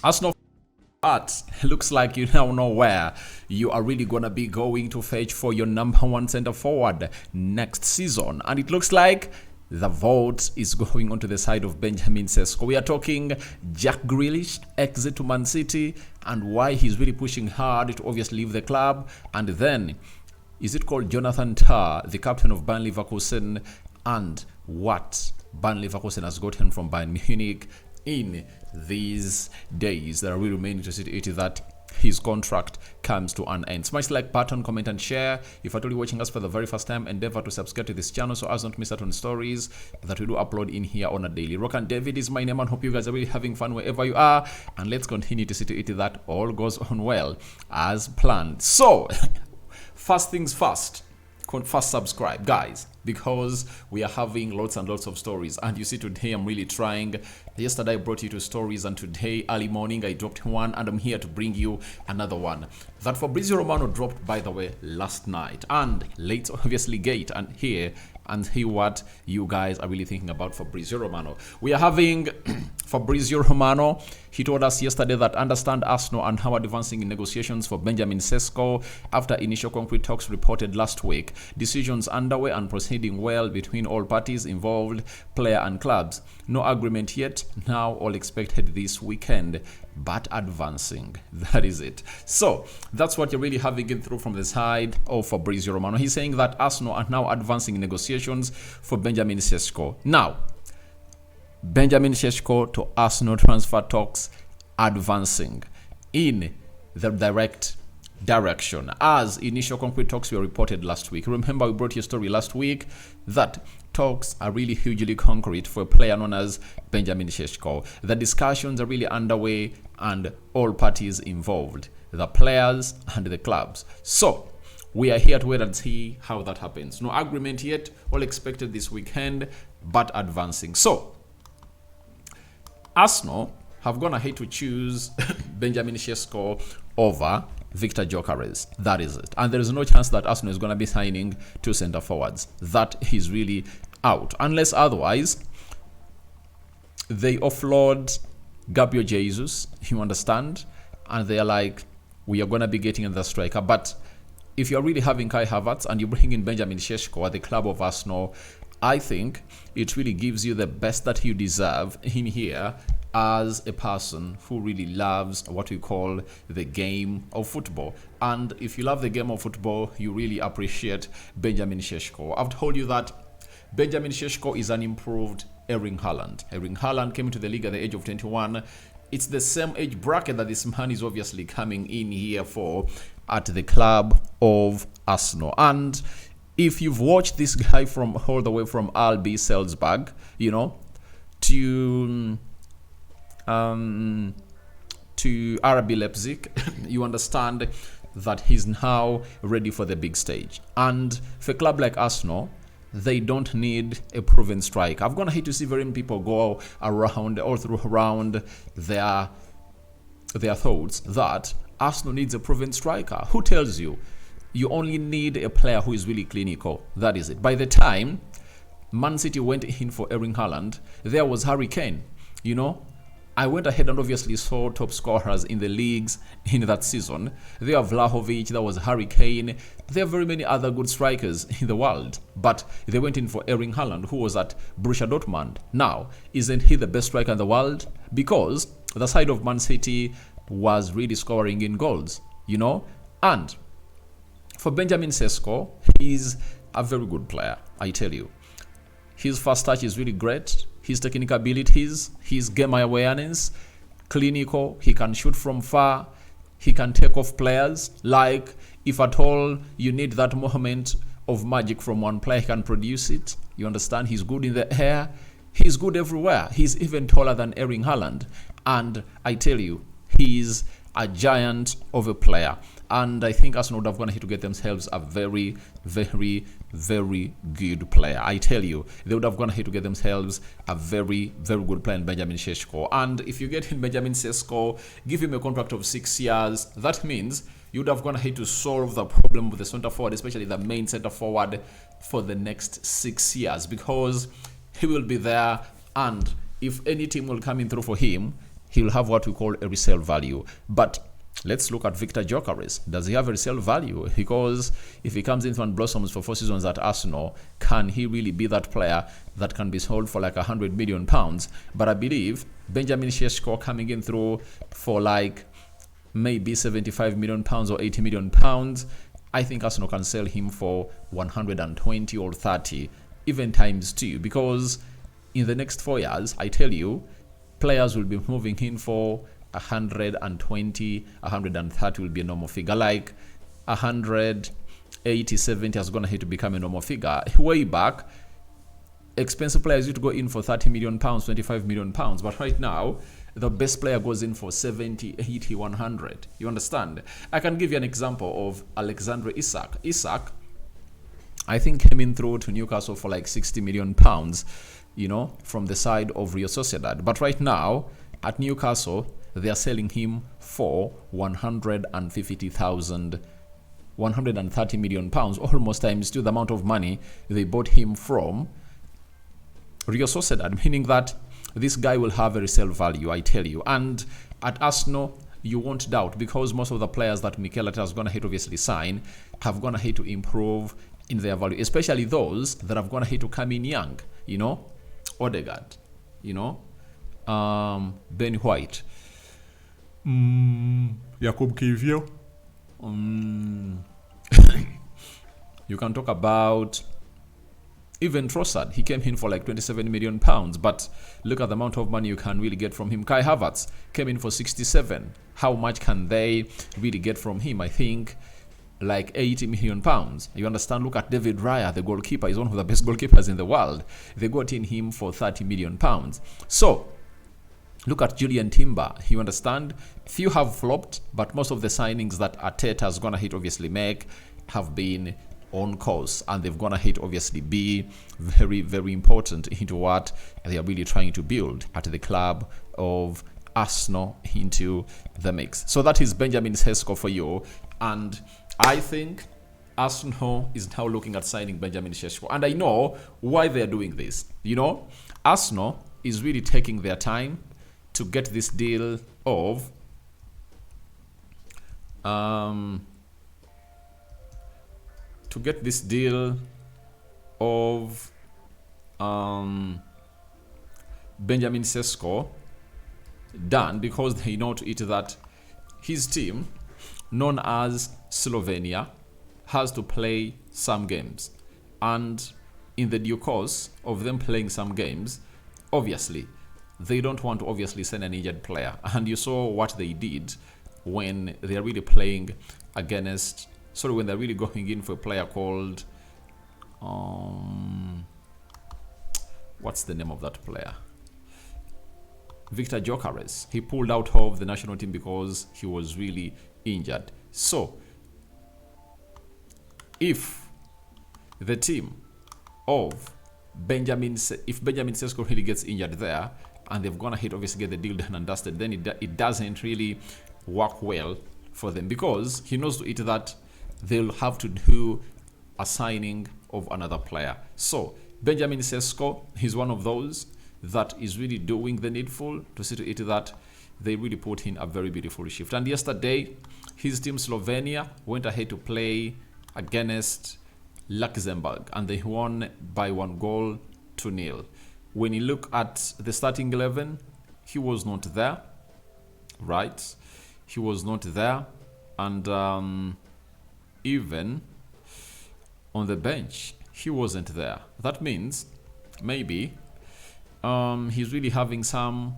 Arsenal, but looks like you now know where you are really going to be going to fetch for your number one center forward next season. And it looks like the vote is going onto the side of Benjamin Sesko. We are talking Jack Grealish, exit to Man City, and why he's really pushing hard to obviously leave the club. And then, is it called Jonathan Tah, the captain of Bayern Leverkusen, and what Bayern Leverkusen has gotten from Bayern Munich in these days that are really remaining to see that his contract comes to an end. Smash the like button, comment and share. If you're watching us for the very first time, endeavor to subscribe to this channel so as not to miss out on stories that we do upload in here on a daily. Rokani David is my name, and hope you guys are really having fun wherever you are, and let's continue to see to it that all goes on well as planned. So first things first subscribe, guys, because we are having lots and lots of stories. And you see, today I'm really trying. Yesterday I brought you two stories, and today early morning I dropped one, and I'm here to bring you another one that Fabrizio Romano dropped, by the way, last night. And let's obviously get and hear what you guys are really thinking about Fabrizio Romano. We are having Fabrizio Romano. He told us yesterday that understand Arsenal and how advancing in negotiations for Benjamin Sesko after initial concrete talks reported last week. Decisions underway and proceeding well between all parties involved, player and clubs. No agreement yet. Now all expected this weekend, but advancing. That is it. So that's what you're really having it through from the side of Fabrizio Romano. He's saying that Arsenal are now advancing in negotiations for Benjamin Šeško. Now, Benjamin Šeško to Arsenal transfer talks advancing in the direct direction as initial concrete talks were reported last week. Remember, we brought you a story last week that talks are really hugely concrete for a player known as Benjamin Šeško. The discussions are really underway and all parties involved, the players and the clubs. So we are here to wait and see how that happens. No agreement yet, all expected this weekend, but advancing. So Arsenal have gone ahead to choose Benjamin Šeško over Victor Gyökeres. That is it. And there is no chance that Arsenal is going to be signing two center forwards. That is really out. Unless otherwise, they offload Gabriel Jesus, you understand? And they are like, we are going to be getting another striker. But if you're really having Kai Havertz and you bring in Benjamin Šeško at the club of Arsenal, I think it really gives you the best that you deserve in here as a person who really loves what we call the game of football. And if you love the game of football, you really appreciate Benjamin Šeško. I've told you that Benjamin Šeško is an improved Erling Haaland. Erling Haaland came into the league at the age of 21. It's the same age bracket that this man is obviously coming in here for at the club of Arsenal. And if you've watched this guy from all the way from RB Salzburg, you know, to RB Leipzig, you understand that he's now ready for the big stage. And for a club like Arsenal, they don't need a proven striker. I've gone ahead to see very many people go around all through around their thoughts that Arsenal needs a proven striker. Who tells you? You only need a player who is really clinical. That is it. By the time Man City went in for Erling Haaland, there was Harry Kane. You know, I went ahead and obviously saw top scorers in the leagues in that season. There are Vlahovic, there was Harry Kane. There are very many other good strikers in the world. But they went in for Erling Haaland, who was at Borussia Dortmund. Now, isn't he the best striker in the world? Because the side of Man City was really scoring in goals, you know. And for Benjamin Sesko, he's a very good player, I tell you. His first touch is really great. His technical abilities, his game awareness, clinical. He can shoot from far. He can take off players. Like, if at all you need that moment of magic from one player, he can produce it. You understand? He's good in the air. He's good everywhere. He's even taller than Erling Haaland. And I tell you, he's a giant of a player. And I think Arsenal would have gone ahead to get themselves a very, very, very good player. I tell you, they would have gone ahead to get themselves a very, very good player in Benjamin Šeško. And if you get in Benjamin Šeško, give him a contract of 6 years, that means you would have gone ahead to solve the problem with the center forward, especially the main center forward, for the next 6 years, because he will be there, and if any team will come in through for him, he'll have what we call a resale value. But let's look at Victor Gyökeres. Does he have a resale value? Because if he comes into and blossoms for 4 seasons at Arsenal, can he really be that player that can be sold for like £100 million? But I believe Benjamin Šeško coming in through for like maybe £75 million or £80 million, I think Arsenal can sell him for 120 or 30, even times 2, because in the next 4 years, I tell you, players will be moving in for 120, 130 will be a normal figure. Like 180, 70 is going to hit to become a normal figure. Way back, expensive players used to go in for £30 million, £25 million. But right now, the best player goes in for 70, 80, 100. You understand? I can give you an example of Alexander Isak. Isak, I think, came in through to Newcastle for like £60 million, you know, from the side of Real Sociedad. But right now, at Newcastle, they are selling him for 130 million pounds, almost times 2 the amount of money they bought him from Real Sociedad, meaning that this guy will have a resale value, I tell you. And at Arsenal, you won't doubt, because most of the players that Mikel Arteta is going to hate to obviously sign have going to hate to improve in their value, especially those that have going to hate to come in young, you know, Odegaard, you know, Ben White, Jakub Kiwior. You can talk about even Trossard. He came in for like £27 million, but look at the amount of money you can really get from him. Kai Havertz came in for 67. How much can they really get from him? I think like £80 million. You understand? Look at David Raya, the goalkeeper. He's one of the best goalkeepers in the world. They got in him for £30 million. So look at Julian Timber. You understand? Few have flopped, but most of the signings that Arteta is gonna hit obviously make have been on course, and they've gonna hit obviously be very, very important into what they are really trying to build at the club of Arsenal into the mix. So that is Benjamin Sesko for you, and I think Arsenal is now looking at signing Benjamin Šeško, and I know why they're doing this. You know, Arsenal is really taking their time to get this deal of Benjamin Sesko done, because they know to it that his team, known as Slovenia, has to play some games, and in the due course of them playing some games, obviously they don't want to obviously send an injured player. And you saw what they did when they're really playing against, when they're really going in for a player called what's the name of that player? Victor Gyökeres. He pulled out of the national team because he was really injured. So if the team of Benjamin Sesko really gets injured there, and they've gonna hit obviously get the deal done and dusted, then it doesn't really work well for them, because he knows to it that they'll have to do a signing of another player. So Benjamin Sesko, he's one of those that is really doing the needful to see to it that they really put in a very beautiful shift. And yesterday, his team Slovenia went ahead to play against Luxembourg, and they won by 1-0. When you look at the starting 11, he was not there, right? He was not there, and even on the bench, he wasn't there. That means maybe he's really having some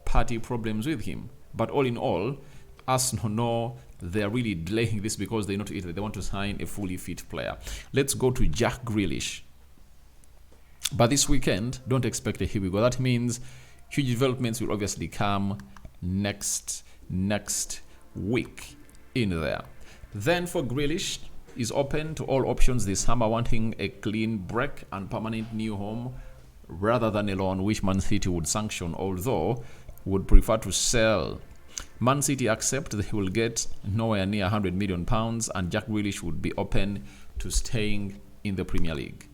party problems with him. But all in all, Arsenal know they're really delaying this because they know to it that they want to sign a fully fit player. Let's go to Jack Grealish. But this weekend, don't expect a here we go. That means huge developments will obviously come next week in there. Then for Grealish, is open to all options this summer, wanting a clean break and permanent new home rather than a loan, which Man City would sanction, although would prefer to sell. Man City accept that he will get nowhere near £100 million, and Jack Grealish would be open to staying in the Premier League.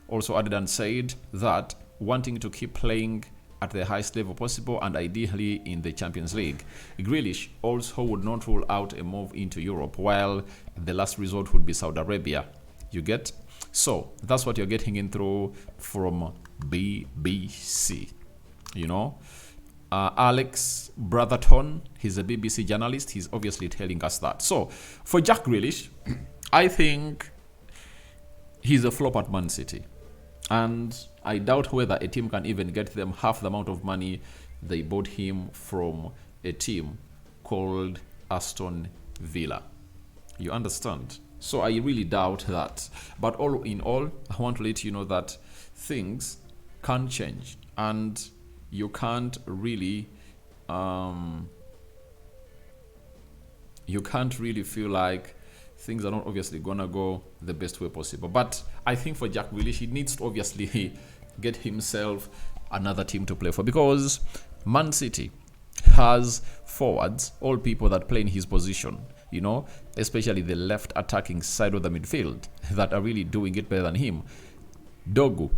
Also added and said that wanting to keep playing at the highest level possible and ideally in the Champions League. Grealish also would not rule out a move into Europe, while the last resort would be Saudi Arabia. You get? So that's what you're getting in through from BBC. You know, Alex Brotherton, he's a BBC journalist. He's obviously telling us that. So for Jack Grealish, I think he's a flop at Man City. And I doubt whether a team can even get them half the amount of money they bought him from a team called Aston Villa. You understand? So I really doubt that. But all in all, I want to let you know that things can change. And you can't really feel like things are not obviously gonna go the best way possible. But I think for Jack Grealish, he needs to obviously get himself another team to play for, because Man City has forwards, all people that play in his position, you know, especially the left attacking side of the midfield, that are really doing it better than him. Dogu.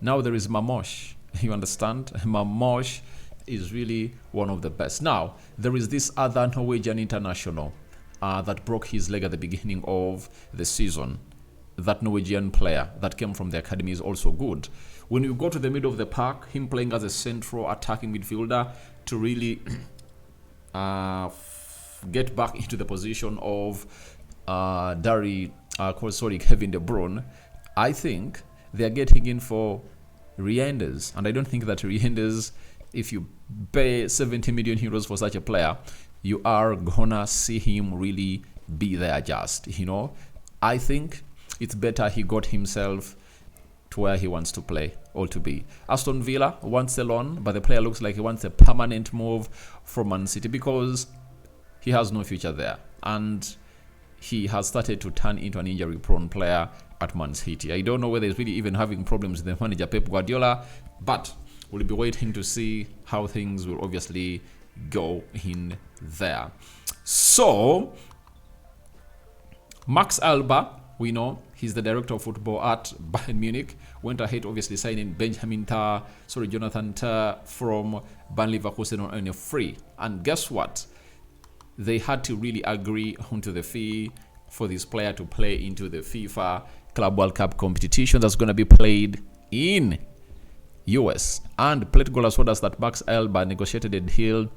Now there is Mamosh. You understand? Mamosh is really one of the best. Now, there is this other Norwegian international that broke his leg at the beginning of the season. That Norwegian player that came from the academy is also good. When you go to the middle of the park, him playing as a central attacking midfielder to really get back into the position of Kevin De Bruyne, I think they're getting in for Reinders. And I don't think that Reinders, if you pay 70 million euros for such a player, you are gonna see him really be there just, you know. I think it's better he got himself to where he wants to play or to be. Aston Villa wants a loan, but the player looks like he wants a permanent move from Man City because he has no future there. And he has started to turn into an injury-prone player at Man City. I don't know whether he's really even having problems with the manager Pep Guardiola, but we'll be waiting to see how things will obviously go in there. So, Max Alba, we know he's the director of football at Bayern Munich, went ahead obviously signing Jonathan Tah from Bayer Leverkusen on a free. And guess what? They had to really agree onto the fee for this player to play into the FIFA Club World Cup competition that's going to be played in US. And played goal as well as that Max Alba negotiated a deal.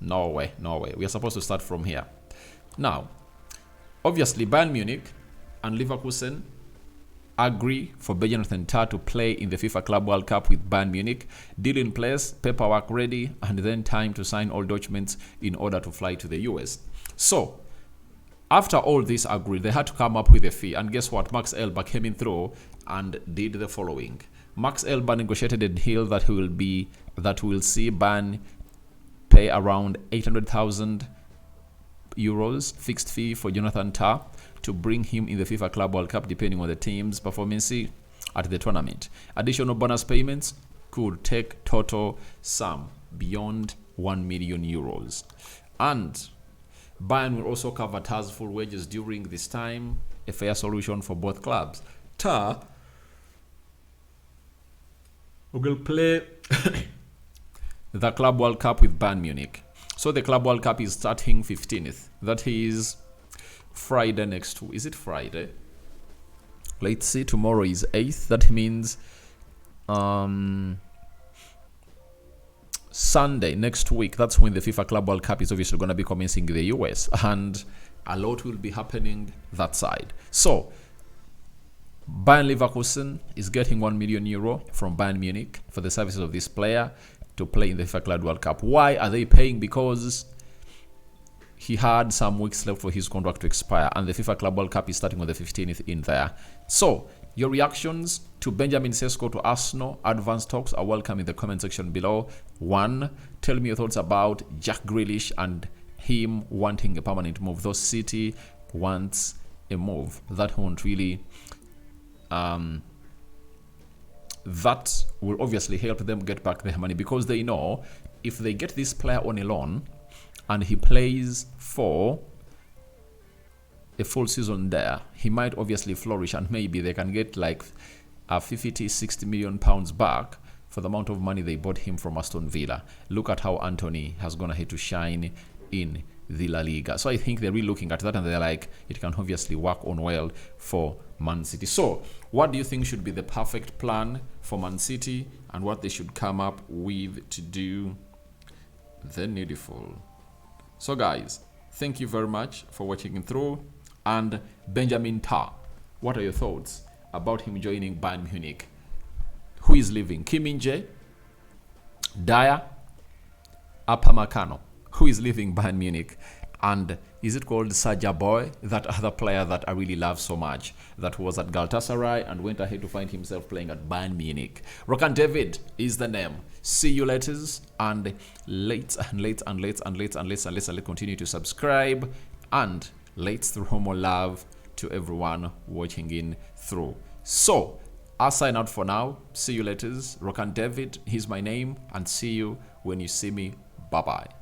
No way. We are supposed to start from here. Now, obviously Bayern Munich and Leverkusen agree for Jonathan Tah to play in the FIFA Club World Cup with Bayern Munich. Deal in place, paperwork ready, and then time to sign all documents in order to fly to the US. So, after all this agreed, they had to come up with a fee. And guess what? Max Alba came in through and did the following. Max Alba negotiated a deal that will see Bayern pay around 800,000 euros fixed fee for Jonathan Tah to bring him in the FIFA Club World Cup depending on the team's performance at the tournament. Additional bonus payments could take total sum beyond 1 million euros. And Bayern will also cover Tah's full wages during this time, a fair solution for both clubs. Tah will play the Club World Cup with Bayern Munich. So the Club World Cup is starting 15th. That is Friday next week. Is it Friday? Let's see. Tomorrow is 8th. That means Sunday next week. That's when the FIFA Club World Cup is obviously going to be commencing in the US. And a lot will be happening that side. So Bayern Leverkusen is getting 1 million euro from Bayern Munich for the services of this player to play in the FIFA Club World Cup. Why are they paying? Because he had some weeks left for his contract to expire, and the FIFA Club World Cup is starting on the 15th in there. So, your reactions to Benjamin Sesko to Arsenal advanced talks are welcome in the comment section below. 1, tell me your thoughts about Jack Grealish and him wanting a permanent move. Though City wants a move, that won't really that will obviously help them get back their money, because they know if they get this player on a loan and he plays for a full season there, he might obviously flourish, and maybe they can get like a 50-60 million pounds back for the amount of money they bought him from Aston Villa. Look at how Anthony has gone ahead to shine in the La Liga. So I think they're really looking at that and they're like, it can obviously work on well for Man City. So what do you think should be the perfect plan for Man City and what they should come up with to do the needful? So guys, thank you very much for watching through. And Benjamin Tah, what are your thoughts about him joining Bayern Munich? Who is leaving? Kim Min-jae, Dyer, Upamecano? Who is leaving Bayern Munich? And is it called Saja Boy, that other player that I really love so much, that was at Galatasaray and went ahead to find himself playing at Bayern Munich? Rokani David is the name. See you later, and let's continue to subscribe, and let's throw more love to everyone watching in through. So I'll sign out for now. See you later. Rokani David, here's my name, and see you when you see me. Bye bye.